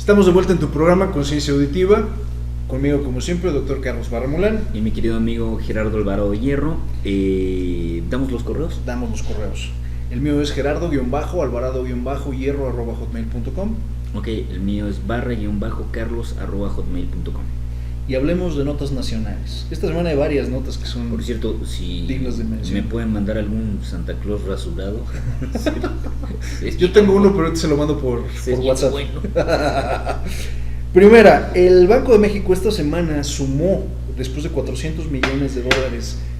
Estamos de vuelta en tu programa Conciencia Auditiva. Conmigo, como siempre, el doctor Carlos Barramulán. Y mi querido amigo Gerardo Alvarado Hierro. ¿Damos los correos? Damos los correos. El mío es gerardo-alvarado-hierro@hotmail.com. Ok, el mío es barra-carlos@hotmail.com. Y hablemos de notas nacionales. Esta semana hay varias notas que son, por cierto, si dignas de mención. me pueden mandar algún Santa Claus rasurado. Yo tengo uno, pero ahorita se lo mando por WhatsApp. Bueno. Primera, el Banco de México esta semana sumó, después de $400 millones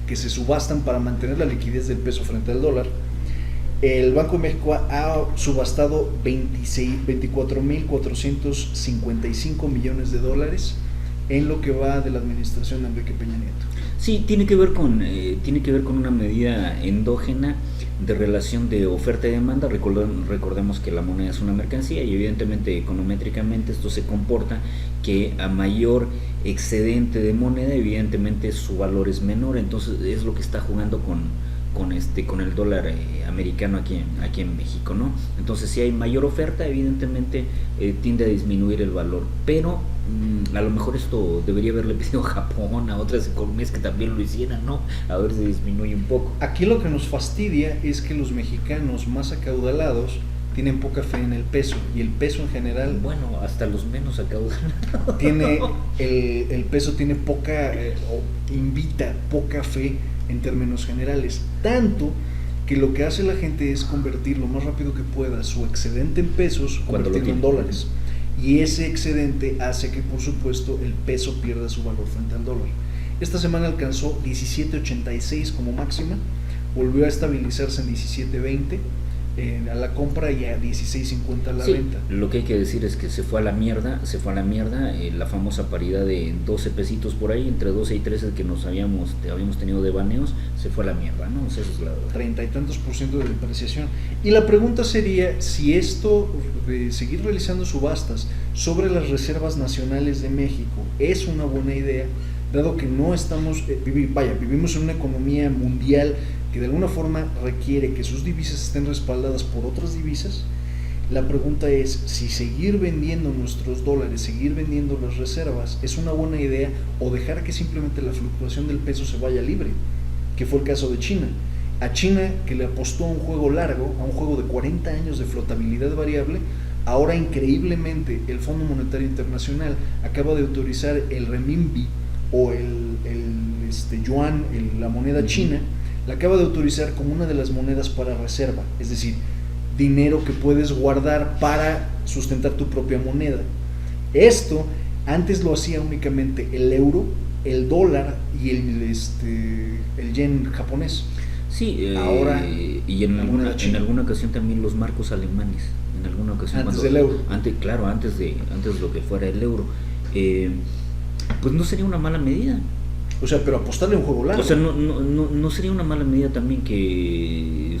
que se subastan para mantener la liquidez del peso frente al dólar. El Banco de México ha subastado 24.455 millones de dólares en lo que va de la administración de Enrique Peña Nieto. Sí, tiene que ver con una medida endógena de relación de oferta y demanda. Recordemos que la moneda es una mercancía y evidentemente econométricamente esto se comporta que a mayor excedente de moneda evidentemente su valor es menor, entonces es lo que está jugando con el dólar americano aquí en México, ¿no? Entonces si hay mayor oferta evidentemente tiende a disminuir el valor, pero a lo mejor esto debería haberle pedido a Japón, a otras economías que también lo hicieran, ¿no? A ver si disminuye un poco. Aquí lo que nos fastidia es que los mexicanos más acaudalados tienen poca fe en el peso, y el peso en general, bueno, hasta los menos acaudalados tiene el peso tiene poca invita poca fe en términos generales, tanto que lo que hace la gente es convertir lo más rápido que pueda su excedente en pesos, convertirlo en dólares, y ese excedente hace que, por supuesto, el peso pierda su valor frente al dólar. Esta semana alcanzó 17.86 como máxima, volvió a estabilizarse en 17.20 a la compra y a 16.50 a la venta. Lo que hay que decir es que se fue a la mierda, la famosa paridad de 12 pesitos por ahí, entre 12 y 13 que habíamos tenido de baneos, se fue a la mierda, ¿no? O sea, eso es la verdad. 30 y tantos % de depreciación. Y la pregunta sería si esto de seguir realizando subastas sobre las reservas nacionales de México es una buena idea, dado que no estamos, vivimos en una economía mundial que de alguna forma requiere que sus divisas estén respaldadas por otras divisas. La pregunta es si seguir vendiendo nuestros dólares, seguir vendiendo las reservas es una buena idea, o dejar que simplemente la fluctuación del peso se vaya libre, que fue el caso de China. A China, que le apostó a un juego largo, a un juego de 40 años de flotabilidad variable, ahora increíblemente el Fondo Monetario Internacional acaba de autorizar el renminbi o el yuan, la moneda china, la acaba de autorizar como una de las monedas para reserva, es decir, dinero que puedes guardar para sustentar tu propia moneda. Esto antes lo hacía únicamente el euro, el dólar y el yen japonés. Sí, ahora y en alguna ocasión también los marcos alemanes, en alguna ocasión antes del euro. Antes de lo que fuera el euro, pues no sería una mala medida. O sea, pero apostarle a un juego largo. O sea, no sería una mala medida también que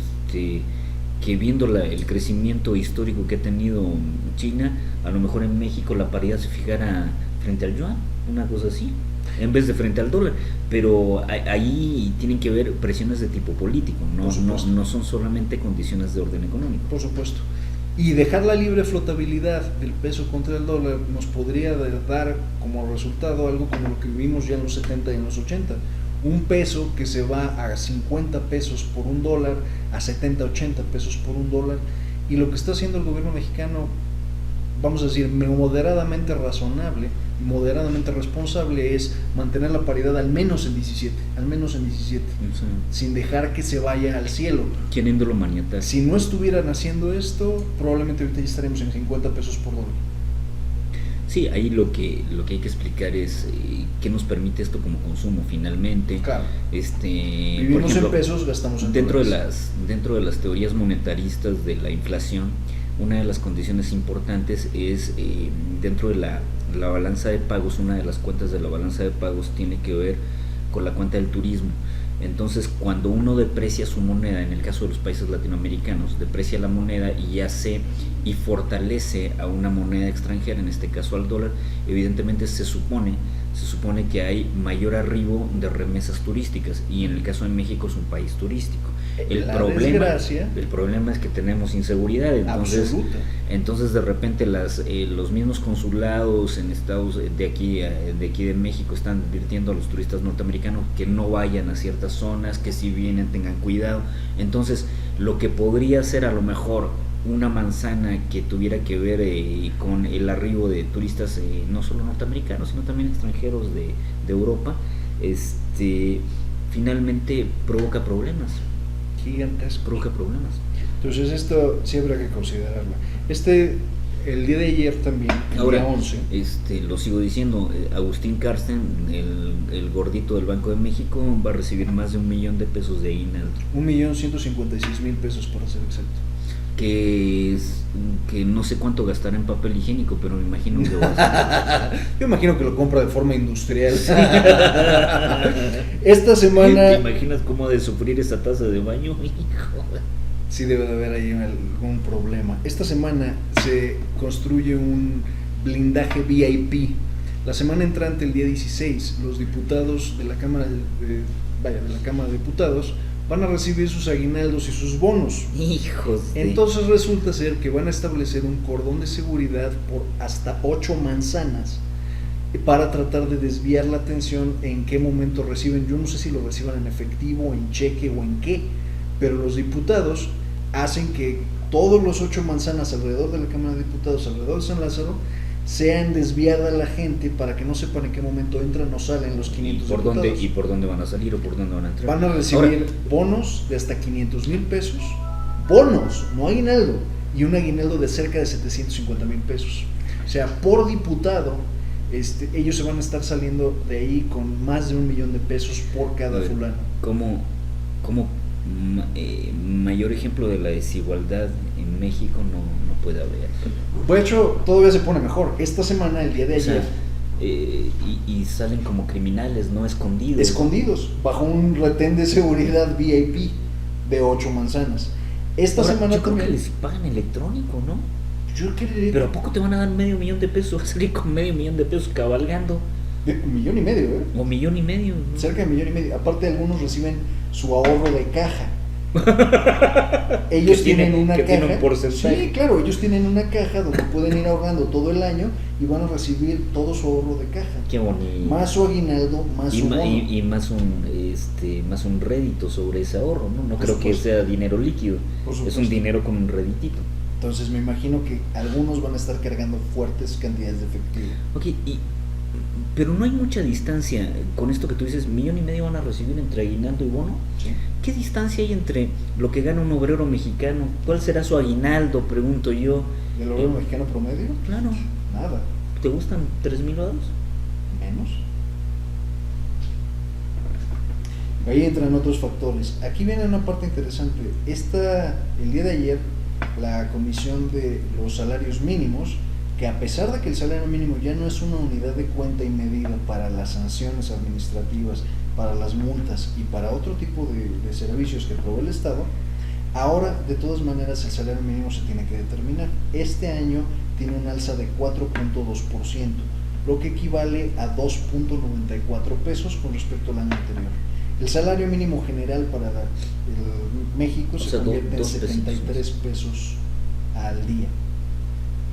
viendo el crecimiento histórico que ha tenido China, a lo mejor en México la paridad se fijara frente al yuan, una cosa así, en vez de frente al dólar. Pero ahí tienen que ver presiones de tipo político, no son solamente condiciones de orden económico. Por supuesto. Y dejar la libre flotabilidad del peso contra el dólar nos podría dar como resultado algo como lo que vivimos ya en los 70 y en los 80. Un peso que se va a 50 pesos por un dólar, a 70, 80 pesos por un dólar. Y lo que está haciendo el gobierno mexicano, vamos a decir, moderadamente razonable, moderadamente responsable, es mantener la paridad al menos en 17, sí, sin dejar que se vaya al cielo. Queriéndolo maniatar. Si no estuvieran haciendo esto, probablemente ahorita ya estaremos en 50 pesos por dólar. Sí, ahí lo que hay que explicar es qué nos permite esto como consumo finalmente. Claro. Vivimos por ejemplo, en pesos, gastamos en dentro dólares. Dentro de las teorías monetaristas de la inflación, una de las condiciones importantes es dentro de la balanza de pagos, una de las cuentas de la balanza de pagos tiene que ver con la cuenta del turismo. Entonces, cuando uno deprecia su moneda, en el caso de los países latinoamericanos, deprecia la moneda y fortalece a una moneda extranjera, en este caso al dólar, evidentemente se supone que hay mayor arribo de remesas turísticas, y en el caso de México es un país turístico. El problema es que tenemos inseguridad, entonces de repente los mismos consulados en estados de aquí de México están advirtiendo a los turistas norteamericanos que no vayan a ciertas zonas, que si vienen tengan cuidado. Entonces lo que podría ser a lo mejor una manzana que tuviera que ver con el arribo de turistas no solo norteamericanos sino también extranjeros de Europa, finalmente provoca problemas gigantescos. Entonces esto sí habrá que considerarlo. El día de ayer también, ahora, día 11. Lo sigo diciendo, Agustín Carsten, el gordito del Banco de México, va a recibir más de $1 millón de aguinaldo. 1.156.000 pesos para ser exacto. Que no sé cuánto gastará en papel higiénico, pero me imagino que yo imagino que lo compra de forma industrial. Esta semana... ¿Te imaginas cómo ha de sufrir esa taza de baño? Sí debe de haber ahí algún problema. Esta semana se construye un blindaje VIP. La semana entrante, el día 16, los diputados de la Cámara de la Cámara de Diputados van a recibir sus aguinaldos y sus bonos. Entonces resulta ser que van a establecer un cordón de seguridad por hasta 8 manzanas para tratar de desviar la atención en qué momento reciben. Yo no sé si lo reciban en efectivo, en cheque o en qué, pero los diputados hacen que todos los 8 manzanas alrededor de la Cámara de Diputados, alrededor de San Lázaro, sean desviada a la gente para que no sepan en qué momento entran o salen los 500 diputados. ¿Y por dónde van a salir o por dónde van a entrar? Van a recibir bonos de hasta 500,000 pesos, bonos, no aguinaldo, y un aguinaldo de cerca de 750,000 pesos. O sea, por diputado, ellos se van a estar saliendo de ahí con más de $1 millón de pesos por cada fulano. ¿Cómo mayor ejemplo de la desigualdad en México no puede haber? De hecho, todavía se pone mejor. Esta semana, el día de ayer, y salen como criminales, no escondidos, bajo un retén de seguridad VIP de 8 manzanas. Esta semana yo creo que les pagan electrónico, ¿no? Yo creería. Pero ¿a poco te van a dar $500,000 pesos? Vas a salir con $500,000 pesos cabalgando. $1,5 millones, O $1,5 millones, ¿no? Cerca de $1,5 millones. Aparte, algunos reciben su ahorro de caja. Ellos tienen una caja. Tiene un porcentaje. Sí, claro, ellos tienen una caja donde pueden ir ahorrando todo el año y van a recibir todo su ahorro de caja. Qué bonito. Más su aguinaldo, más su bono. Y más un rédito sobre ese ahorro, ¿no? No creo que sea dinero líquido. Es un dinero con un réditito. Entonces me imagino que algunos van a estar cargando fuertes cantidades de efectivo. Ok, pero no hay mucha distancia con esto que tú dices, $1,5 millones van a recibir entre aguinaldo y bono. Sí. ¿Qué distancia hay entre lo que gana un obrero mexicano? ¿Cuál será su aguinaldo? Pregunto yo. ¿El obrero mexicano promedio? Claro. Nada. ¿Te gustan 3,000 varos? Menos. Ahí entran otros factores. Aquí viene una parte interesante. El día de ayer, la Comisión de los Salarios Mínimos, que a pesar de que el salario mínimo ya no es una unidad de cuenta y medida para las sanciones administrativas, para las multas y para otro tipo de servicios que provee el Estado, ahora de todas maneras el salario mínimo se tiene que determinar. Este año tiene un alza de 4.2%, lo que equivale a 2.94 pesos con respecto al año anterior. El salario mínimo general para México se convierte en 73 pesos al día.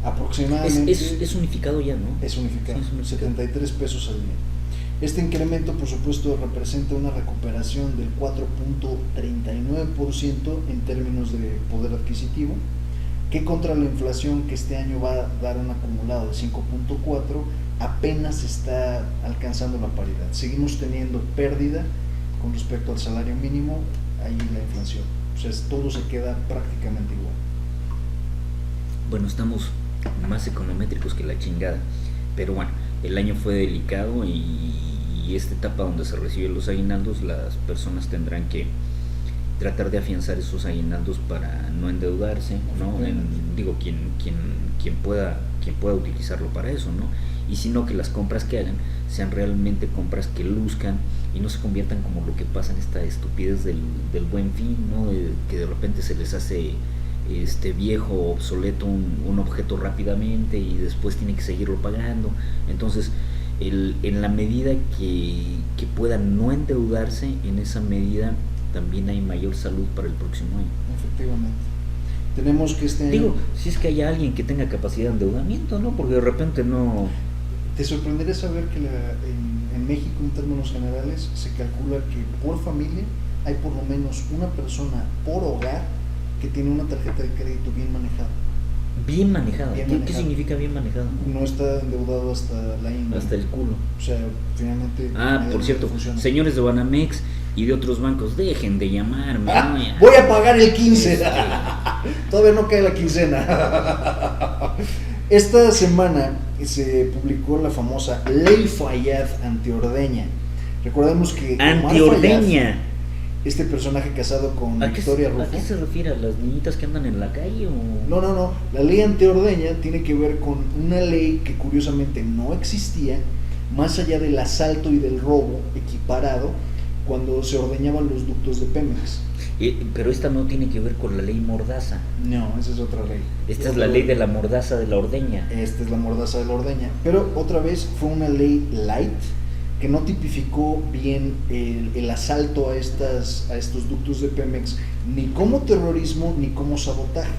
Aproximadamente. Es unificado ya, ¿no? Es unificado, sí, 73 pesos al día. Este incremento, por supuesto, representa una recuperación del 4.39% en términos de poder adquisitivo, que contra la inflación, que este año va a dar un acumulado de 5.4%, apenas está alcanzando la paridad. Seguimos teniendo pérdida con respecto al salario mínimo, ahí la inflación. O sea, todo se queda prácticamente igual. Bueno, estamos más econométricos que la chingada, pero bueno, el año fue delicado y esta etapa donde se reciben los aguinaldos, las personas tendrán que tratar de afianzar esos aguinaldos para no endeudarse, ¿no? Quien pueda utilizarlo para eso, ¿no? Y sino que las compras que hagan sean realmente compras que luzcan y no se conviertan como lo que pasa en esta estupidez del Buen Fin, ¿no? Que de repente se les hace viejo, obsoleto un objeto rápidamente y después tiene que seguirlo pagando. Entonces, en la medida que puedan no endeudarse, en esa medida también hay mayor salud para el próximo año. Efectivamente. Tenemos que Digo, si es que haya alguien que tenga capacidad de endeudamiento, ¿no? Porque de repente no... Te sorprendería saber que en México, en términos generales, se calcula que por familia hay por lo menos una persona por hogar que tiene una tarjeta de crédito bien manejada. Bien manejada. Bien ¿Qué manejada. significa bien manejado? No está endeudado hasta la ingle. Hasta el culo. O sea, finalmente... Por cierto, funciona. señores de Banamex y de otros bancos, dejen de llamarme. ¿no? Voy a pagar el 15. Todavía no cae la quincena. Esta semana se publicó la famosa Ley Fayad antiordeña. Recordemos que Omar Antiordeña. Fayad, este personaje casado con ¿A Victoria Rufo. qué se refiere? ¿A las niñitas que andan en la calle o...? No. La ley antiordeña tiene que ver con una ley que curiosamente no existía, más allá del asalto y del robo equiparado, cuando se ordeñaban los ductos de Pemex. Pero esta no tiene que ver con la ley mordaza. No, esa es otra ley. Esta es la ley de la mordaza de la ordeña. Esta es la mordaza de la ordeña. Pero otra vez fue una ley light que no tipificó bien el asalto a estos ductos de Pemex ni como terrorismo ni como sabotaje.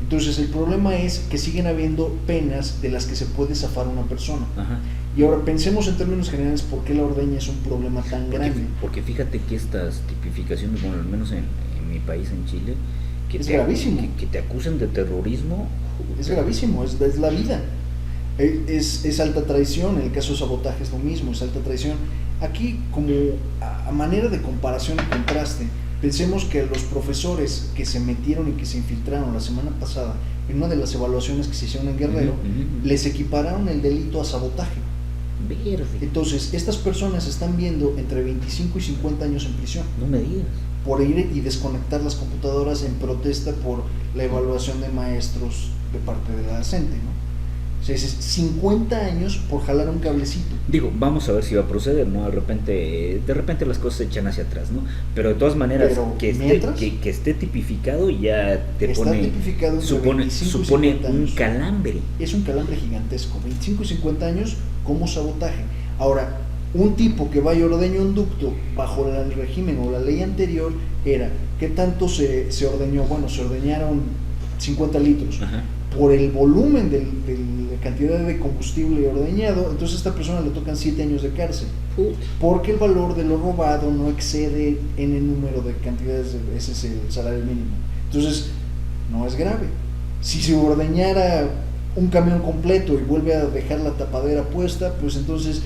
Entonces el problema es que siguen habiendo penas de las que se puede zafar una persona. Ajá. Y ahora pensemos en términos generales por qué la ordeña es un problema tan grande. Porque fíjate que estas tipificaciones, bueno, al menos en mi país, en Chile, Es gravísimo. Que te acusen de terrorismo. Es gravísimo, es la vida. Es alta traición. En el caso de sabotaje es lo mismo, es alta traición. Aquí, como a manera de comparación y contraste, pensemos que los profesores que se metieron y que se infiltraron la semana pasada en una de las evaluaciones que se hicieron en Guerrero, les equipararon el delito a sabotaje. Verde. Entonces, estas personas están viendo entre 25 y 50 años en prisión No me digas. por ir y desconectar las computadoras en protesta por la evaluación de maestros de parte de la CENTE, ¿no? O sea, es 50 años por jalar un cablecito. Digo, vamos a ver si va a proceder, ¿no? De repente las cosas se echan hacia atrás, ¿no? Pero de todas maneras, Pero que esté tipificado ya te Está pone... tipificado entre Supone 25 y un 50 años. calambre. Es un calambre gigantesco, 25 y 50 años como sabotaje. Ahora, un tipo que vaya y ordeña un ducto bajo el régimen o la ley anterior era, ¿qué tanto se ordeñó? Bueno, se ordeñaron 50 litros. Ajá. Por el volumen de la cantidad de combustible ordeñado, entonces a esta persona le tocan 7 años de cárcel, porque el valor de lo robado no excede en el número de cantidades, ese es el salario mínimo. Entonces, no es grave. Si se ordeñara un camión completo y vuelve a dejar la tapadera puesta, pues entonces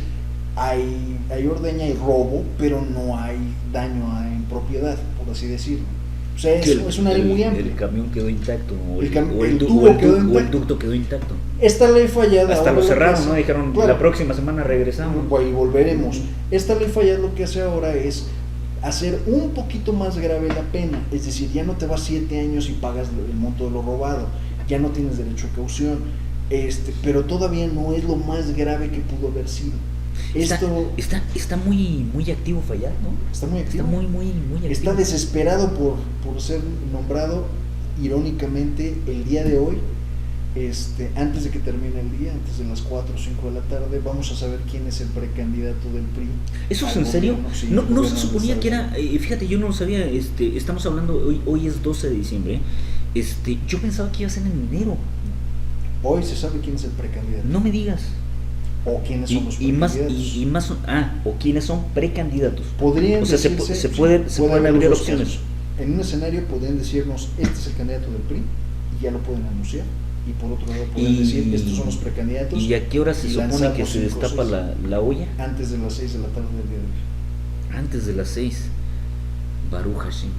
hay ordeña y robo, pero no hay daño en propiedad, por así decirlo. O sea, es una ley muy amplia. El camión quedó intacto, o El el ducto quedó intacto. Esta ley fallada... Hasta lo ahora cerraron, que hace- ¿no? Dijeron, claro, la próxima semana regresamos. y volveremos. Esta ley fallada lo que hace ahora es hacer un poquito más grave la pena. Es decir, ya no te vas 7 años y pagas el monto de lo robado. Ya no tienes derecho a caución. Pero todavía no es lo más grave que pudo haber sido. Está muy activo Fayad, ¿no? Está muy activo. Está muy activo. Está desesperado por ser nombrado, irónicamente, el día de hoy. Antes de que termine el día, antes de las 4 o 5 de la tarde, vamos a saber quién es el precandidato del PRI. ¿Eso es en serio? Sí, no se suponía que era, fíjate, yo no lo sabía, estamos hablando, hoy es 12 de diciembre, yo pensaba que iba a ser en enero. Hoy se sabe quién es el precandidato. No me digas. O quiénes son los Y precandidatos. o quiénes son precandidatos. Podrían o sea, decirse, se pueden haber abrir los dos opciones. casos. En un escenario podrían decirnos, este es el candidato del PRI, y ya lo pueden anunciar. Y por otro lado pueden decir, estos son los precandidatos. ¿Y a qué hora se y supone lanzar que los se 5 o destapa 6. la olla? Antes de las 6 de la tarde del día de hoy. Antes de las 6. Baruch Hashem.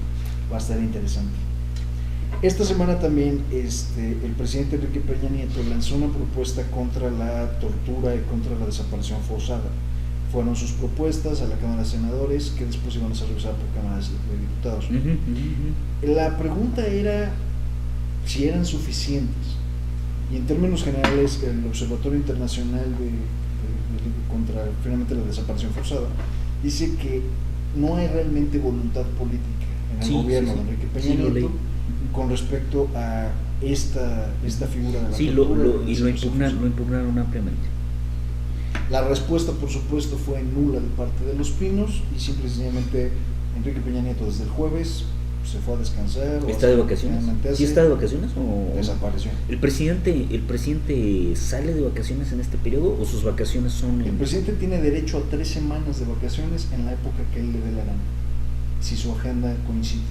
Va a estar interesante. Esta semana también el presidente Enrique Peña Nieto lanzó una propuesta contra la tortura y contra la desaparición forzada. Fueron sus propuestas a la Cámara de Senadores, que después iban a ser revisadas por Cámara de Diputados. La pregunta era si eran suficientes. Y en términos generales, el Observatorio Internacional contra finalmente la desaparición forzada dice que no hay realmente voluntad política en el gobierno de Enrique Peña Nieto con respecto a esta figura de la tortura. Y lo impugnaron ampliamente. La respuesta, por supuesto, fue nula de parte de Los Pinos y simple y sencillamente Enrique Peña Nieto desde el jueves se fue a descansar. ¿Está de vacaciones? ¿Sí está de vacaciones o desapareció? ¿El presidente sale de vacaciones en este periodo o sus vacaciones son...? El presidente tiene derecho a 3 semanas de vacaciones en la época que él le dé la gana, si su agenda coincide.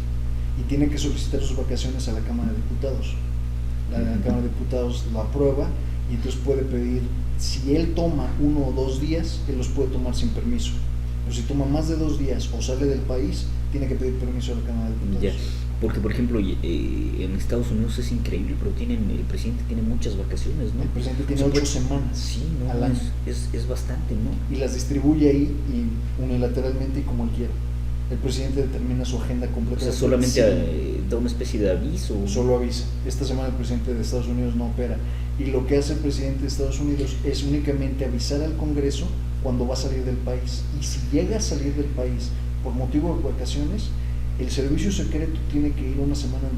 Y tiene que solicitar sus vacaciones a la Cámara de Diputados. La Cámara de Diputados lo aprueba y entonces puede pedir, si él toma 1 o 2 días, él los puede tomar sin permiso. Pero si toma más de 2 días o sale del país, tiene que pedir permiso a la Cámara de Diputados. Ya, porque por ejemplo en Estados Unidos es increíble, pero el presidente tiene muchas vacaciones, ¿no? El presidente tiene 8 semanas sí, ¿no? al año. Es bastante, ¿no? Y las distribuye ahí y unilateralmente y como él quiera. El presidente determina su agenda completa. O sea, solamente da una especie de aviso. Solo avisa. Esta semana el presidente de Estados Unidos no opera. Y lo que hace el presidente de Estados Unidos es únicamente avisar al Congreso cuando va a salir del país. Y si llega a salir del país por motivo de vacaciones, el servicio secreto tiene que ir una semana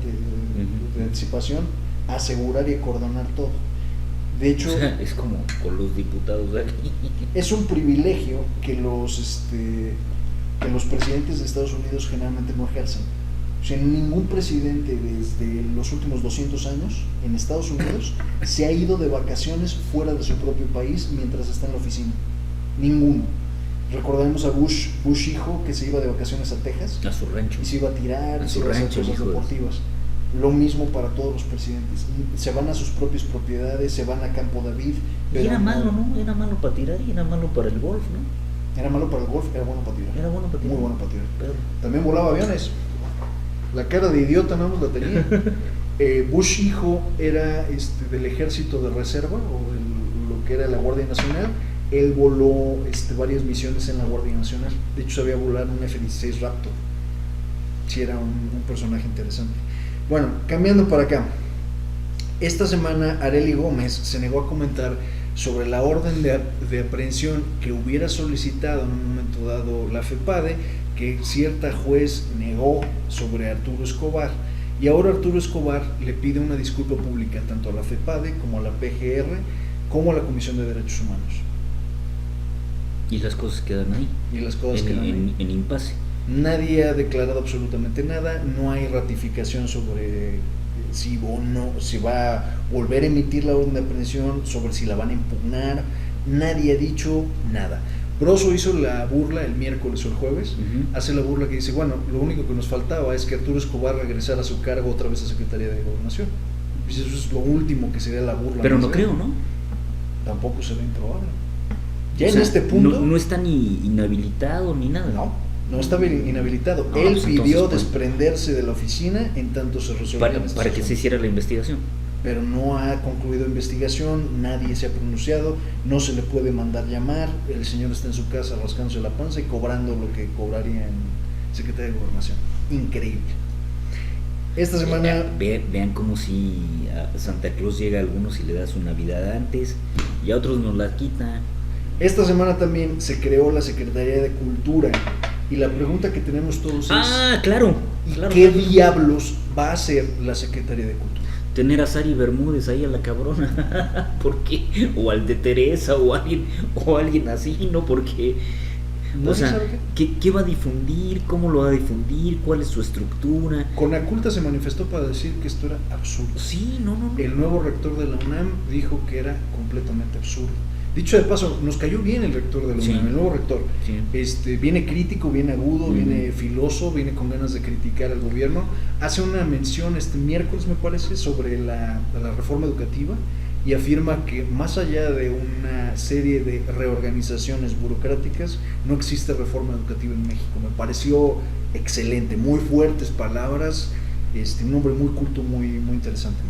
de anticipación a asegurar y acordonar todo. De hecho, o sea, es como con los diputados de aquí. Es un privilegio que los presidentes de Estados Unidos generalmente no ejercen. O sea, ningún presidente desde los últimos 200 años en Estados Unidos se ha ido de vacaciones fuera de su propio país mientras está en la oficina. Ninguno. Recordemos a Bush hijo, que se iba de vacaciones a Texas. A su rancho. Y se iba a tirar, a se su iba a hacer rancho, cosas deportivas. Lo mismo para todos los presidentes. Se van a sus propias propiedades, se van a Campo David. Y era malo, ¿no? Era malo para tirar y era malo para el golf, ¿no? Era malo para el golf, era bueno para tirar. Era bueno para tirar. Muy bueno para tirar. Pero... También volaba aviones. La cara de idiota no la tenía. Bush hijo era del ejército de reserva, o lo que era la Guardia Nacional. Él voló varias misiones en la Guardia Nacional. De hecho, sabía volar un F-16 Raptor. Sí, era un personaje interesante. Bueno, cambiando para acá. Esta semana Arely Gómez se negó a comentar sobre la orden de aprehensión que hubiera solicitado en un momento dado la FEPADE, que cierta juez negó sobre Arturo Escobar. Y ahora Arturo Escobar le pide una disculpa pública tanto a la FEPADE como a la PGR como a la Comisión de Derechos Humanos. Y las cosas quedan ahí. Y las cosas quedan ahí. En impasse. Nadie ha declarado absolutamente nada, no hay ratificación sobre si va a volver a emitir la orden de aprehensión, sobre si la van a impugnar. Nadie ha dicho nada. Broso hizo la burla el miércoles o el jueves, hace la burla que dice, bueno, lo único que nos faltaba es que Arturo Escobar regresara a su cargo otra vez a Secretaría de Gobernación. Pues eso es lo último que sería la burla. Pero no creo, ¿no? Tampoco se ve improbable. Ya o en sea, este punto... No está ni inhabilitado ni nada. No estaba inhabilitado. No, él pues pidió entonces, desprenderse de la oficina en tanto se resolviera para que se hiciera la investigación. Pero no ha concluido investigación, nadie se ha pronunciado, no se le puede mandar llamar, el señor está en su casa rascándose la panza y cobrando lo que cobraría en Secretaría de Gobernación. Increíble. Esta semana... Vean como si a Santa Claus llega a algunos y le da su Navidad antes y a otros nos la quita. Esta semana también se creó la Secretaría de Cultura y la pregunta que tenemos todos es... claro. ¿Qué diablos va a hacer la Secretaría de Cultura? Tener a Sari Bermúdez ahí a la cabrona. ¿Por qué? O al de Teresa o alguien así, ¿no? Porque... O sea, ¿qué va a difundir? ¿Cómo lo va a difundir? ¿Cuál es su estructura? Conaculta se manifestó para decir que esto era absurdo. Sí, no. El nuevo rector de la UNAM dijo que era completamente absurdo. Dicho de paso, nos cayó bien el rector de la UNAM, el nuevo rector. Sí. Viene crítico, viene agudo, viene filoso, viene con ganas de criticar al gobierno. Hace una mención este miércoles, me parece, sobre la reforma educativa y afirma que más allá de una serie de reorganizaciones burocráticas, no existe reforma educativa en México. Me pareció excelente, muy fuertes palabras. Un hombre muy culto, muy interesante.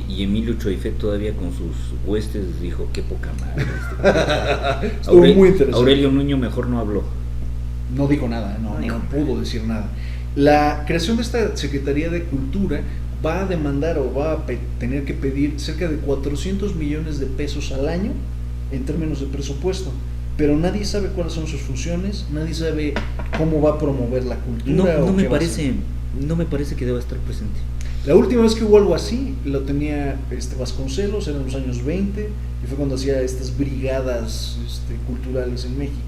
Y Emilio Choife todavía con sus huestes dijo, qué poca madre. Estuvo muy interesante. Aurelio Nuño mejor no habló. No dijo nada, no pudo decir nada. La creación de esta Secretaría de Cultura va a demandar o va a tener que pedir cerca de 400 millones de pesos al año en términos de presupuesto. Pero nadie sabe cuáles son sus funciones, nadie sabe cómo va a promover la cultura. No me parece que deba estar presente. La última vez que hubo algo así lo tenía Vasconcelos, eran los años 20, y fue cuando hacía estas brigadas culturales en México.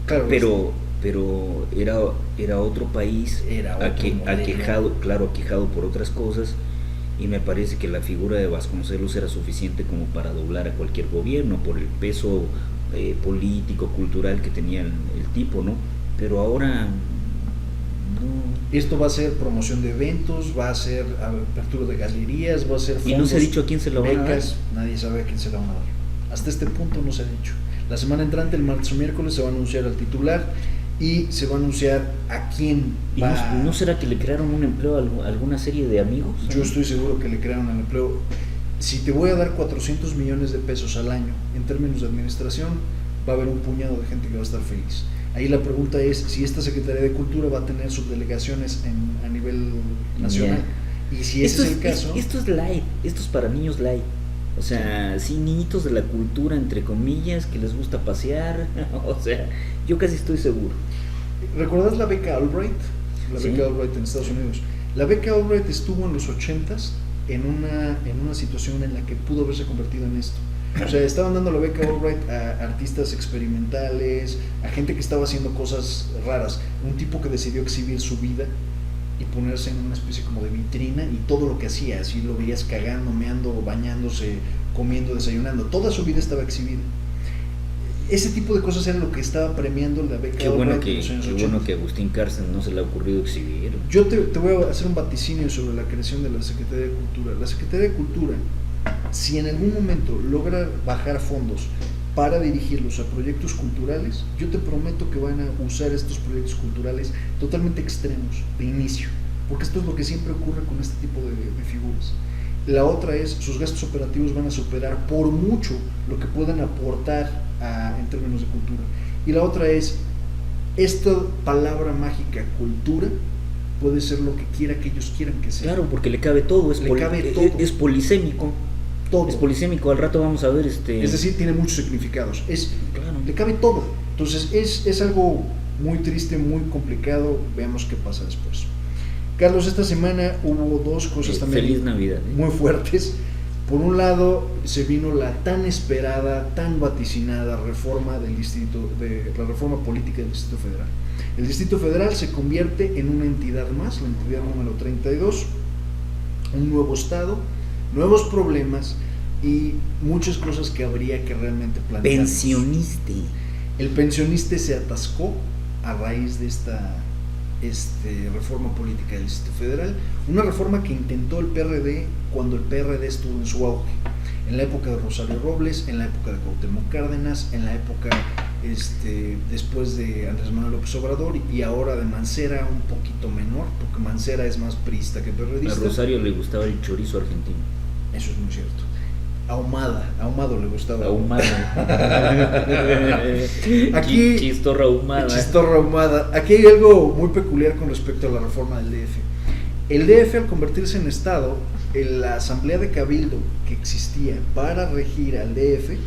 Claro, pero era otro país, Era otro aquejado por otras cosas, y me parece que la figura de Vasconcelos era suficiente como para doblar a cualquier gobierno por el peso político, cultural que tenía el tipo, ¿no? Pero ahora no. Esto va a ser promoción de eventos, va a ser apertura de galerías, va a ser fondos, y no se ha dicho a quién se la van a dar. becas, nadie sabe a quién se la van a dar. Hasta este punto no se ha dicho. La semana entrante, el martes o miércoles, se va a anunciar al titular y se va a anunciar a quién ¿Y va. no será que le crearon un empleo a alguna serie de amigos? Yo estoy seguro que le crearon el empleo. Si te voy a dar 400 millones de pesos al año en términos de administración, va a haber un puñado de gente que va a estar feliz. Ahí la pregunta es si esta Secretaría de Cultura va a tener subdelegaciones a nivel nacional. Y si ese es el caso... Esto es light, esto es para niños light. O sea, sí, niñitos de la cultura, entre comillas, que les gusta pasear. O sea, yo casi estoy seguro. ¿Recordás la beca Albright? La Sí. beca Albright en Estados Unidos. La beca Albright estuvo en los 80s en una situación en la que pudo haberse convertido en esto. O sea, estaban dando la beca Albright a artistas experimentales, a gente que estaba haciendo cosas raras. Un tipo que decidió exhibir su vida y ponerse en una especie como de vitrina, y todo lo que hacía, así lo veías cagando, meando, bañándose, comiendo, desayunando, toda su vida estaba exhibida. Ese tipo de cosas era lo que estaba premiando la beca Qué bueno Albright en los años 80. bueno que a Agustín Cárcel no se le ha ocurrido exhibir. Yo te voy a hacer un vaticinio sobre la creación de la Secretaría de Cultura. La Secretaría de Cultura, si en algún momento logra bajar fondos para dirigirlos a proyectos culturales, yo te prometo que van a usar estos proyectos culturales totalmente extremos, de inicio, porque esto es lo que siempre ocurre con este tipo de figuras. La otra es, sus gastos operativos van a superar por mucho lo que puedan aportar en términos de cultura. Y la otra es, esta palabra mágica, cultura, puede ser lo que quiera que ellos quieran que sea. Claro, porque le cabe todo, cabe todo. Es polisémico. Todo. Es polisémico, al rato vamos a ver Es decir, tiene muchos significados. Claro. Le cabe todo. Entonces es algo muy triste, muy complicado. Veamos qué pasa después. Carlos, esta semana hubo dos cosas también Feliz Navidad. muy fuertes. Por un lado, se vino la tan esperada, tan vaticinada reforma la reforma política del Distrito Federal. El Distrito Federal se convierte en una entidad más, la entidad número 32, un nuevo estado, nuevos problemas y muchas cosas que habría que realmente plantear. Pensioniste. El pensionista se atascó a raíz de esta reforma política del Distrito Federal, una reforma que intentó el PRD cuando el PRD estuvo en su auge, en la época de Rosario Robles, en la época de Cuauhtémoc Cárdenas, en la época después de Andrés Manuel López Obrador, y ahora de Mancera, un poquito menor, porque Mancera es más priista que PRDista. A Rosario le gustaba el chorizo argentino. Eso es muy cierto. Ahumado le gustaba. Aquí, Chistorra ahumada. Chistorra ahumada. Aquí hay algo muy peculiar con respecto a la reforma del DF. El DF, al convertirse en estado, en la asamblea de cabildo que existía para regir al DF,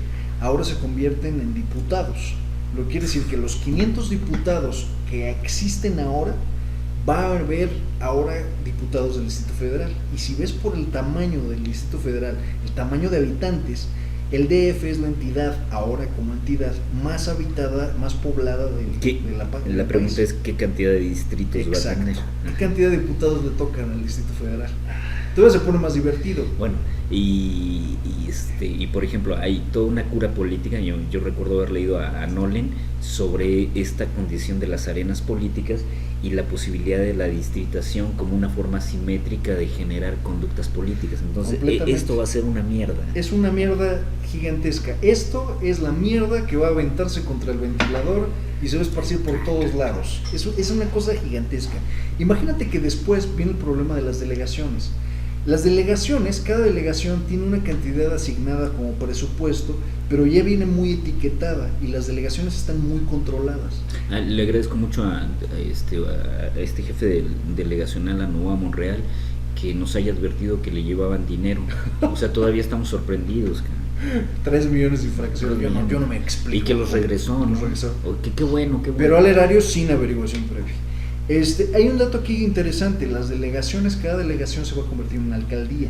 ahora se convierten en diputados. Lo que quiere decir que los 500 diputados que existen ahora, va a haber ahora diputados del Distrito Federal. Y si ves por el tamaño del Distrito Federal, el tamaño de habitantes, el DF es la entidad, ahora como entidad más habitada, más poblada de la país. La pregunta es qué cantidad de distritos va a tener. ¿Qué cantidad de diputados le tocan al Distrito Federal? Entonces se pone más divertido. Bueno, y por ejemplo, hay toda una cura política. Yo recuerdo haber leído a Nolen sobre esta condición de las arenas políticas y la posibilidad de la distritación como una forma simétrica de generar conductas políticas. Entonces, esto va a ser una mierda. Es una mierda gigantesca. Esto es la mierda que va a aventarse contra el ventilador y se va a esparcir por todos lados. Eso es una cosa gigantesca. Imagínate que después viene el problema de las delegaciones. Las delegaciones, cada delegación tiene una cantidad asignada como presupuesto, pero ya viene muy etiquetada y las delegaciones están muy controladas. Le agradezco mucho a este jefe delegacional, a Novoa Monreal, que nos haya advertido que le llevaban dinero. O sea, todavía estamos sorprendidos. 3 millones de infracciones, yo no me explico. Y que los regresó, ¿no? Los regresó. Qué bueno. Pero al erario sin averiguación previa. Hay un dato aquí interesante, las delegaciones, cada delegación se va a convertir en una alcaldía,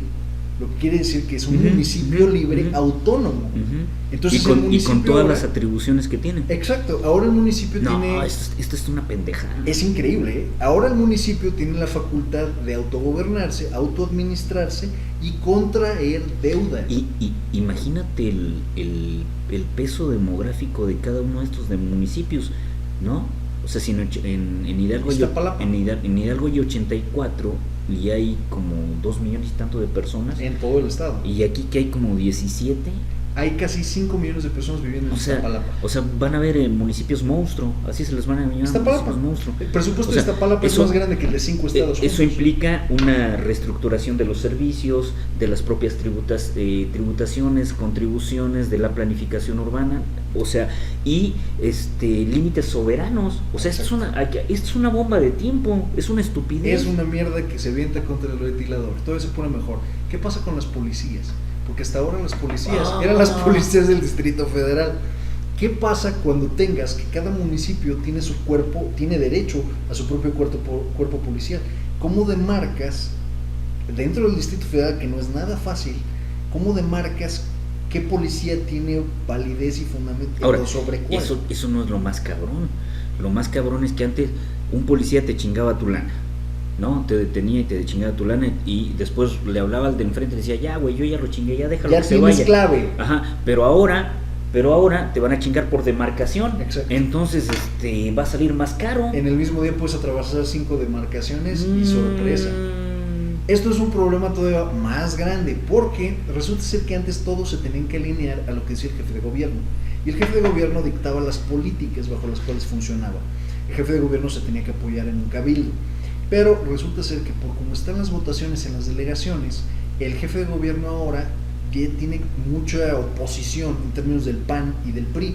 lo que quiere decir que es un Ujú, municipio ujú, libre ujú. autónomo. Ujú. Entonces y con el municipio todas ahora, las atribuciones que tiene. exacto, ahora el municipio No, tiene, esto es una pendejada. es increíble, ¿eh? Ahora el municipio tiene la facultad de autogobernarse, autoadministrarse y contraer deuda. Y imagínate el peso demográfico de cada uno de estos de municipios, ¿no? O sea, si en Hidalgo Iztapalapa. en Hidalgo hay 84 y hay como 2 millones y tanto de personas, En todo el estado. y aquí que hay como 17. Hay casi 5 millones de personas viviendo en O sea, Iztapalapa. van a haber municipios monstruo, así se les van a llamar, Iztapalapa. municipios monstruo. El presupuesto O sea, de Iztapalapa es eso- más grande que el de 5 estados Eso juntos. implica una reestructuración de los servicios, de las propias tributaciones, contribuciones, de la planificación urbana, o sea, y límites soberanos. O sea, esto es una bomba de tiempo, es una estupidez. Es una mierda que se avienta contra el ventilador. Todo se pone mejor. ¿Qué pasa con las policías? Porque hasta ahora las policías eran las policías del Distrito Federal. ¿Qué pasa cuando tengas que cada municipio tiene su cuerpo, tiene derecho a su propio cuerpo policial? ¿Cómo demarcas dentro del Distrito Federal, que no es nada fácil, cómo demarcas qué policía tiene validez y fundamento Ahora, sobre cuál? eso no es lo más cabrón. Lo más cabrón es que antes un policía te chingaba tu lana, ¿no? Te detenía y te chingaba tu lana, y después le hablaba al de enfrente y le decía, ya güey, yo ya lo chingué, ya déjalo Ya que se tienes vaya. clave. Ajá, pero ahora te van a chingar por demarcación. Exacto. Entonces va a salir más caro. En el mismo día puedes atravesar 5 demarcaciones y sorpresa. Esto es un problema todavía más grande, porque resulta ser que antes todos se tenían que alinear a lo que decía el jefe de gobierno, y el jefe de gobierno dictaba las políticas bajo las cuales funcionaba. El jefe de gobierno se tenía que apoyar en un cabildo, pero resulta ser que por como están las votaciones en las delegaciones, el jefe de gobierno ahora tiene mucha oposición en términos del PAN y del PRI.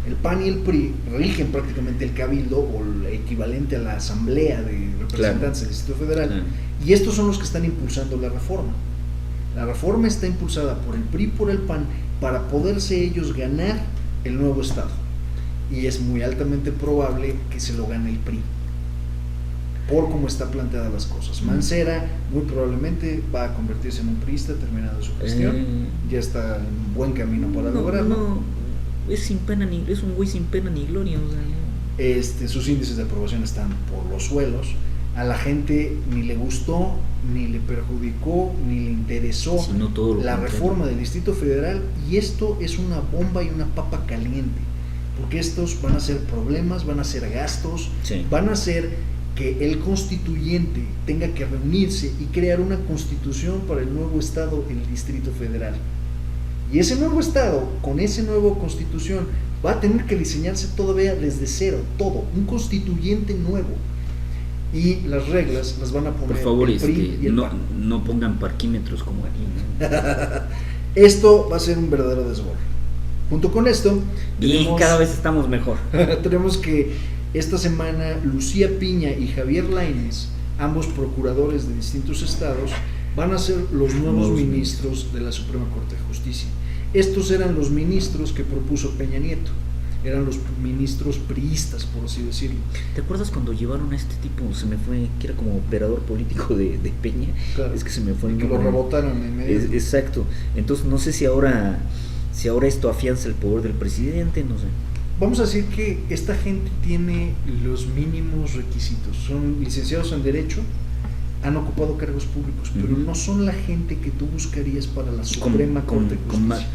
El PAN y el PRI rigen prácticamente el cabildo, o el equivalente a la asamblea de representantes del Distrito Federal, Claro. y estos son los que están impulsando la reforma. La reforma está impulsada por el PRI y por el PAN para poderse ellos ganar el nuevo estado, y es muy altamente probable que se lo gane el PRI por cómo está planteadas las cosas. Mancera muy probablemente va a convertirse en un priista terminada su gestión, ya está en buen camino para lograrlo. No, es un güey sin pena ni gloria, o sea, no. Sus índices de aprobación están por los suelos. A la gente ni le gustó, ni le perjudicó, ni le interesó Sino todo lo la contrario. reforma del Distrito Federal, y esto es una bomba y una papa caliente, porque estos van a ser problemas, van a ser gastos, Sí. van a ser que el constituyente tenga que reunirse y crear una constitución para el nuevo estado, el Distrito Federal. Y ese nuevo estado, con esa nueva constitución, va a tener que diseñarse todavía desde cero, todo, un constituyente nuevo. Y las reglas las van a poner Por favor, el PRI y el PAN. no pongan parquímetros como aquí, ¿no? Esto va a ser un verdadero desborde. Junto con esto, Y cada vez estamos mejor. tenemos que esta semana Lucía Piña y Javier Lainez, ambos procuradores de distintos estados, van a ser los nuevos ministros de la Suprema Corte de Justicia. Estos eran los ministros que propuso Peña Nieto, eran los ministros priistas, por así decirlo. ¿Te acuerdas cuando llevaron a este tipo, se me fue, que era como operador político de Peña? Claro. Es que se me fue el Que lo nombre. rebotaron en medio. Exacto. Entonces no sé si ahora esto afianza el poder del presidente, no sé. Vamos a decir que esta gente tiene los mínimos requisitos, son licenciados en Derecho, han ocupado cargos públicos, pero Ujú. no son la gente que tú buscarías para la Suprema Corte de Justicia.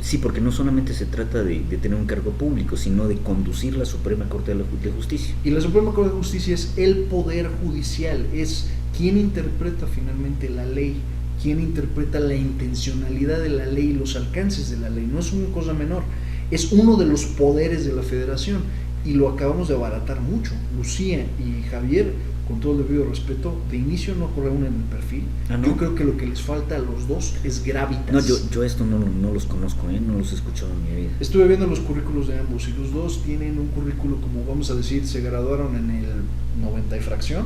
Sí, porque no solamente se trata de tener un cargo público, sino de conducir la Suprema Corte de Justicia. Y la Suprema Corte de Justicia es el poder judicial, es quien interpreta finalmente la ley, quien interpreta la intencionalidad de la ley y los alcances de la ley. No es una cosa menor, es uno de los poderes de la federación, y lo acabamos de abaratar mucho. Lucía y Javier, con todo el debido respeto, de inicio no corrieron en el perfil. ¿Ah, no? Yo creo que lo que les falta a los dos es gravitas. No, yo esto no los conozco, no los he escuchado en mi vida. Estuve viendo los currículos de ambos, y los dos tienen un currículo, como vamos a decir, se graduaron en el 90 y fracción.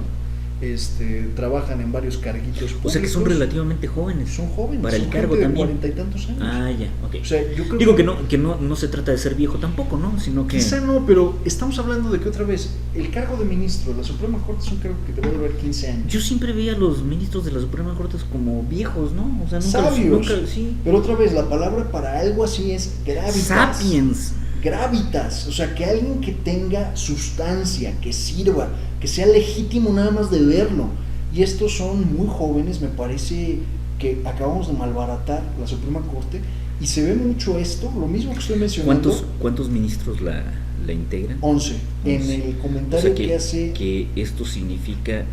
trabajan en varios carguitos públicos. O sea que son relativamente jóvenes. Son jóvenes. Para el son cargo gente también. De 40 y tantos años. Ah, ya, ok. O sea, yo creo Digo que no se trata de ser viejo tampoco, ¿no? Sino que... Quizá no, pero estamos hablando de que otra vez, el cargo de ministro de la Suprema Corte es un cargo que debe durar 15 años. Yo siempre veía a los ministros de la Suprema Corte como viejos, ¿no? O sea, Sabios. Sí. Pero otra vez, la palabra para algo así es gravitas. Sapiens. Gravitas, o sea, que alguien que tenga sustancia, que sirva, que sea legítimo nada más de verlo. Y estos son muy jóvenes, me parece que acabamos de malbaratar la Suprema Corte y se ve mucho esto, lo mismo que estoy mencionando. ¿Cuántos ministros la integran? 11. En el comentario o sea que hace... Que esto significa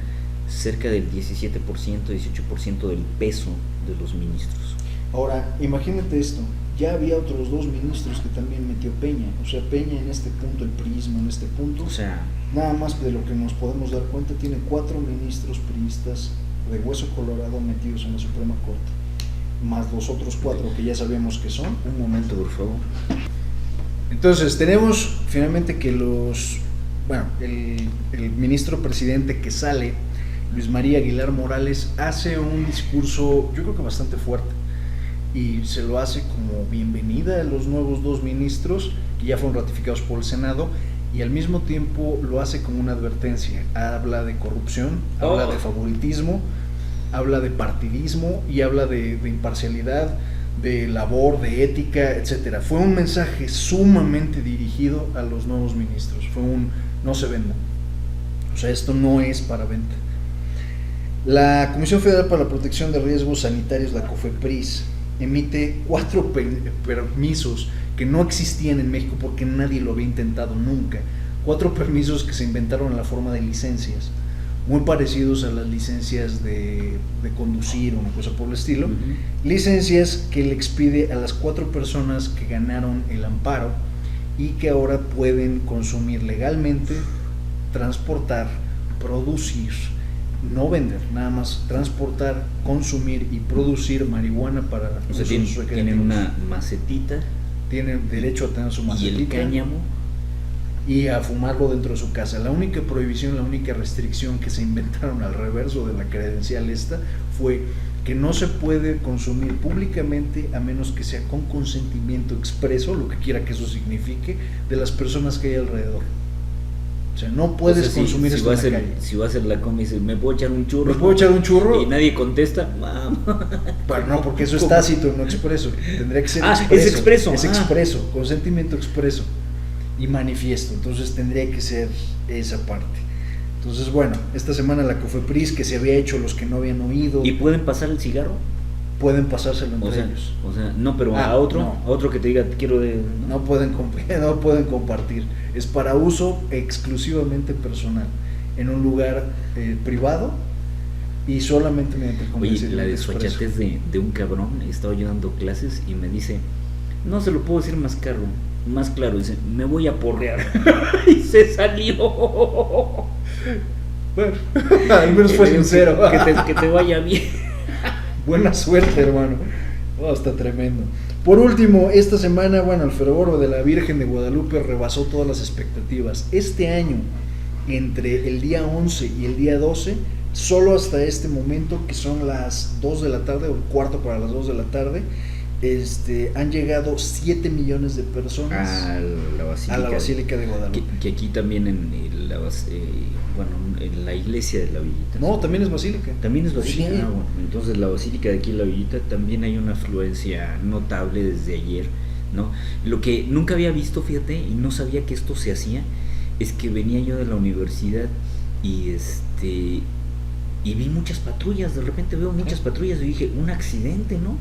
cerca del 17%, 18% del peso de los ministros. Ahora, imagínate esto, ya había otros 2 ministros que también metió Peña, o sea, Peña en este punto, el priismo en este punto, O sea, nada más de lo que nos podemos dar cuenta, tiene 4 ministros priistas de hueso colorado metidos en la Suprema Corte, más los otros 4 que ya sabemos que son. un momento, por favor. Entonces, tenemos finalmente que el ministro presidente que sale, Luis María Aguilar Morales, hace un discurso, yo creo que bastante fuerte, y se lo hace como bienvenida a los nuevos 2 ministros que ya fueron ratificados por el Senado, y al mismo tiempo lo hace como una advertencia. Habla de corrupción, habla de favoritismo, habla de partidismo y habla de imparcialidad, de labor, de ética, etcétera. Fue un mensaje sumamente dirigido a los nuevos ministros. Fue un no se vendan. O sea, esto no es para venta. La Comisión Federal para la Protección de Riesgos Sanitarios, la COFEPRIS, emite 4 permisos que no existían en México porque nadie lo había intentado nunca. 4 permisos que se inventaron en la forma de licencias, muy parecidos a las licencias de conducir o una cosa por el estilo. Licencias que le expide a las 4 personas que ganaron el amparo y que ahora pueden consumir legalmente, transportar, producir, no vender, nada más transportar, consumir y producir marihuana para usos recreativos. Tienen una macetita, tienen derecho a tener su macetita y el cáñamo y a fumarlo dentro de su casa. La única prohibición, la única restricción que se inventaron al reverso de la credencial esta fue que no se puede consumir públicamente a menos que sea con consentimiento expreso, lo que quiera que eso signifique, de las personas que hay alrededor. O sea, no puedes consumir esto en la calle. Si vas a hacer la comida y dices, ¿me puedo echar un churro? ¿Me puedo echar un churro? Y nadie contesta, mamá. Bueno, no, porque eso es tácito, no expreso. Tendría que ser expreso. Es expreso. Es expreso, consentimiento expreso y manifiesto. Entonces tendría que ser esa parte. Entonces, bueno, esta semana la COFEPRIS, que se había hecho los que no habían oído. ¿Y pueden pasar el cigarro? Pueden pasárselo entre ellos. O sea, no, pero a otro que te diga, quiero de... No pueden compartir. Es para uso exclusivamente personal, en un lugar privado y solamente mediante el consentimiento. Oye, la desfachatez de un cabrón, estaba yo dando clases y me dice, no se lo puedo decir más claro, dice, me voy a porrear. Y se salió. Bueno, al menos fue sincero. Que te vaya bien. Buena suerte, hermano. Oh, está tremendo. Por último, esta semana, el fervor de la Virgen de Guadalupe rebasó todas las expectativas. Este año, entre el día 11 y el día 12, solo hasta este momento, que son las 2 de la tarde, o cuarto para las 2 de la tarde, han llegado 7 millones de personas a la Basílica de Guadalupe. Que aquí también en la iglesia de la Villita. No, también es basílica. También es basílica. Sí. Entonces la basílica de aquí en la Villita también hay una afluencia notable desde ayer, ¿no? Lo que nunca había visto, fíjate, y no sabía que esto se hacía, es que venía yo de la universidad y vi muchas patrullas, de repente veo muchas patrullas y dije, un accidente, ¿no?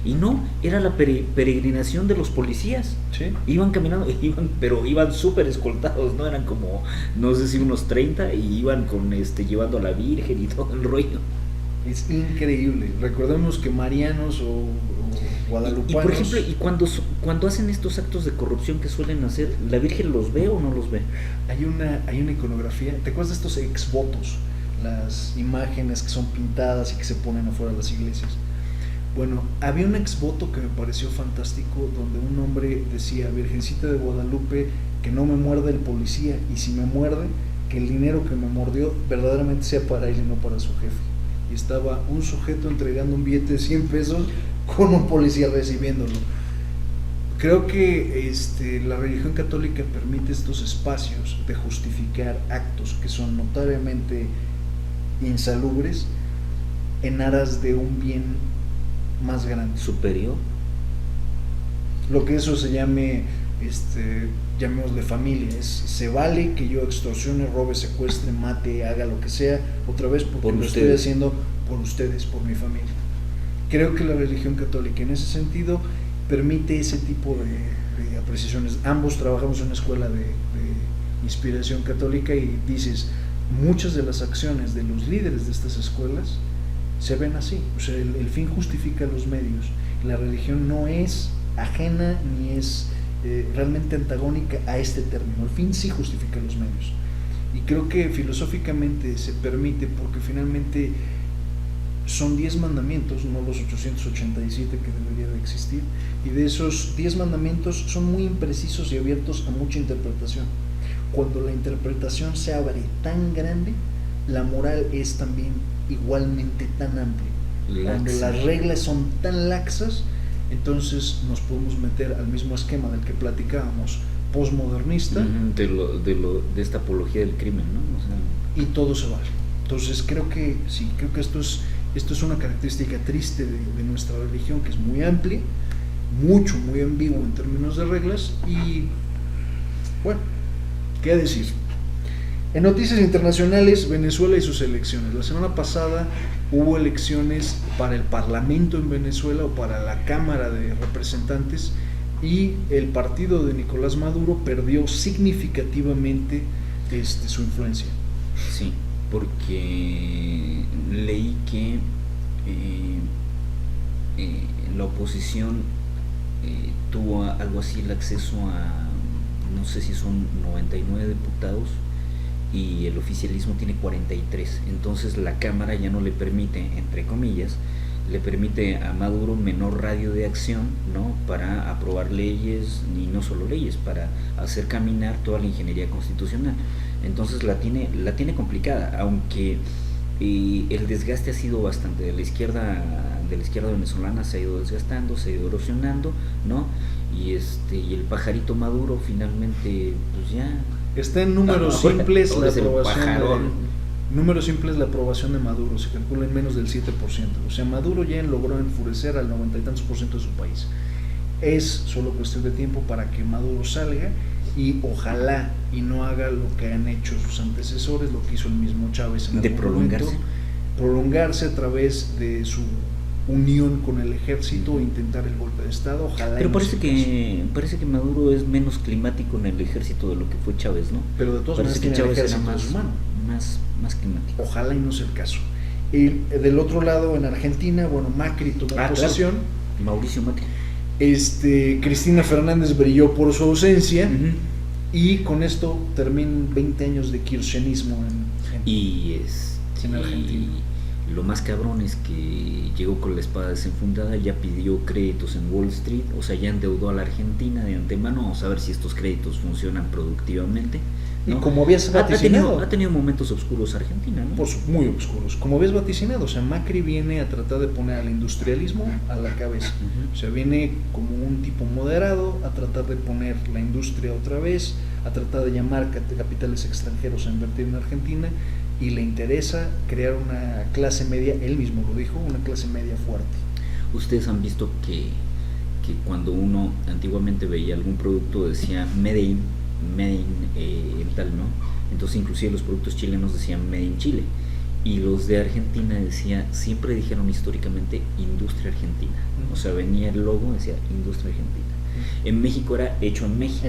Y no, era la peregrinación de los policías. Sí. Iban caminando, pero iban súper escoltados, ¿no? Eran como, no sé si unos 30 y iban con llevando a la Virgen y todo el rollo. Es increíble. Recordemos que marianos o guadalupanos. Y por ejemplo, cuando hacen estos actos de corrupción que suelen hacer, ¿la Virgen los ve o no los ve? Hay una iconografía. ¿Te acuerdas de estos exvotos? Las imágenes que son pintadas y que se ponen afuera de las iglesias. Bueno, había un exvoto que me pareció fantástico, donde un hombre decía, Virgencita de Guadalupe, que no me muerde el policía, y si me muerde, que el dinero que me mordió verdaderamente sea para él y no para su jefe. Y estaba un sujeto entregando un billete de 100 pesos con un policía recibiéndolo. Creo que la religión católica permite estos espacios de justificar actos que son notoriamente insalubres en aras de un bien más grande. Superior. Lo que eso se llame, llamémosle familia, se vale que yo extorsione, robe, secuestre, mate, haga lo que sea, otra vez porque por lo ustedes. estoy haciendo por ustedes, por mi familia. Creo que la religión católica en ese sentido permite ese tipo de apreciaciones. Ambos trabajamos en una escuela de inspiración católica y dices, muchas de las acciones de los líderes de estas escuelas se ven así, o sea, el fin justifica los medios. La religión no es ajena ni es realmente antagónica a este término. El fin sí justifica los medios, y creo que filosóficamente se permite porque finalmente son 10 mandamientos, no los 887 que debería de existir, y de esos 10 mandamientos son muy imprecisos y abiertos a mucha interpretación. Cuando la interpretación se abre tan grande, la moral es también igualmente tan amplia. Cuando las reglas son tan laxas, entonces nos podemos meter al mismo esquema del que platicábamos, postmodernista, de esta apología del crimen, ¿no? O sea, y todo se vale. Entonces creo que sí, creo que esto es una característica triste de nuestra religión, que es muy amplia, muy ambiguo en términos de reglas, y bueno, ¿qué decir? En noticias internacionales, Venezuela y sus elecciones. La semana pasada hubo elecciones para el Parlamento en Venezuela o para la Cámara de Representantes, y el partido de Nicolás Maduro perdió significativamente su influencia. Sí, porque leí que la oposición tuvo algo así el acceso a, no sé si son 99 diputados, y el oficialismo tiene 43. Entonces la Cámara ya no le permite, entre comillas, le permite a Maduro menor radio de acción, ¿no?, para aprobar leyes, y no solo leyes, para hacer caminar toda la ingeniería constitucional. Entonces la tiene complicada, aunque el desgaste ha sido bastante de la izquierda venezolana, se ha ido desgastando, se ha ido erosionando, ¿no? Y el pajarito Maduro finalmente pues ya está en números simples ahora la aprobación de Maduro se calcula en menos del 7%. O sea, Maduro ya logró enfurecer al 90 y tantos % de su país. Es solo cuestión de tiempo para que Maduro salga, y ojalá y no haga lo que han hecho sus antecesores, lo que hizo el mismo Chávez en algún momento, prolongarse a través de su unión con el ejército e intentar el golpe de estado. Ojalá. Pero parece que Maduro es menos climático en el ejército de lo que fue Chávez, ¿no? Pero de todas maneras que Chávez era más climático. Ojalá y no sea el caso. Y del otro lado, en Argentina, bueno, Macri tomó posesión. Claro. Mauricio Macri. Cristina Fernández brilló por su ausencia, y con esto terminan 20 años de kirchnerismo en Argentina. Y lo más cabrón es que llegó con la espada desenfundada, ya pidió créditos en Wall Street, o sea, ya endeudó a la Argentina de antemano. Vamos a ver si estos créditos funcionan productivamente, ¿no? Y como habías vaticinado, ha tenido momentos oscuros Argentina, ¿no? Muy oscuros, como habías vaticinado. O sea, Macri viene a tratar de poner al industrialismo a la cabeza. O sea, viene como un tipo moderado a tratar de poner la industria otra vez, a tratar de llamar capitales extranjeros a invertir en Argentina, y le interesa crear una clase media, él mismo lo dijo, una clase media fuerte. Ustedes han visto que cuando uno antiguamente veía algún producto decía made in tal, ¿no? Entonces inclusive los productos chilenos decían made in Chile, y los de Argentina siempre dijeron históricamente industria argentina. O sea, venía el logo, decía industria argentina. En México era hecho en México.